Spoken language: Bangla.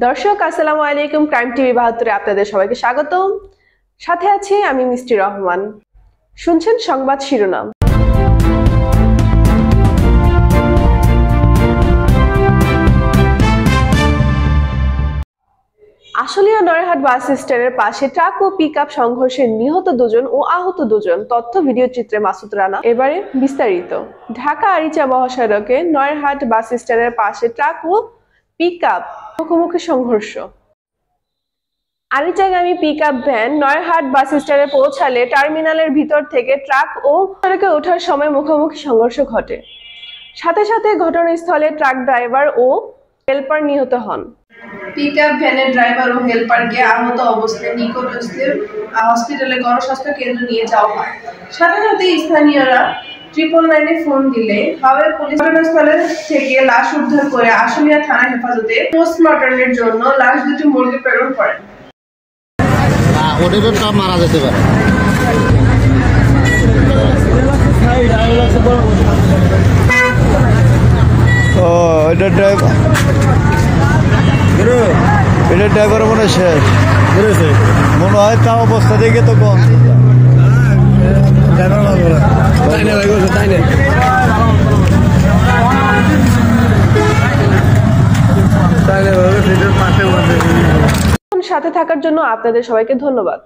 দর্শক আসসালামু আলাইকুম, ক্রাইম টিভি ৭২-এ আপনাদের সবাইকে স্বাগতম। সাথে আছি আমি মিষ্টি রহমান। শুনছেন সংবাদ শিরোনাম। আশুলিয়া নয়ারহাট বাস স্ট্যান্ডের পাশে ট্রাক ও পিকআপ সংঘর্ষে নিহত 2 জন ও আহত 2 জন, তথ্য ভিডিও চিত্রে মাসুদ রানা। এবারে বিস্তারিত। ঢাকা আরিচা মহাসড়কে নয়ারহাট বাস স্ট্যান্ডের পাশে ট্রাক ও পিকআপ মুখোমুখি সংঘর্ষ। আরিচাগামী পিকআপ ভ্যান নয়ারহাট বাস স্ট্যান্ডে পৌঁছালে টার্মিনালের ভিতর থেকে ট্রাক ও সড়কে ওঠার সময় মুখোমুখি সংঘর্ষ ঘটে। সাথে সাথে ঘটনাস্থলে ট্রাক ড্রাইভার ও হেলপার নিহত হন। পিকআপ ভ্যানের ড্রাইভার ও হেলপারকে আহত অবস্থায় নিকটস্থ হসপিটালে গণস্বাস্থ্য কেন্দ্রে নিয়ে যাওয়া হয়। সাথে সাথে স্থানীয়রা 999-এ ফোন দিলে হাওড়া পুলিশ ঘটনাস্থলে থেকে লাশ উদ্ধার করে আশুলিয়া থানা হেফাজতে পোস্টমর্টমের জন্য লাশ দুটি মর্গে প্রেরণ করেন। ওদেরটা মারা যেতে পারে। ও এটা ড্রাইভার মনে শেষ মনে হয়, তা অবস্থা দেখে তো কম সাথে থাকার জন্য আপনাদের সবাইকে ধন্যবাদ।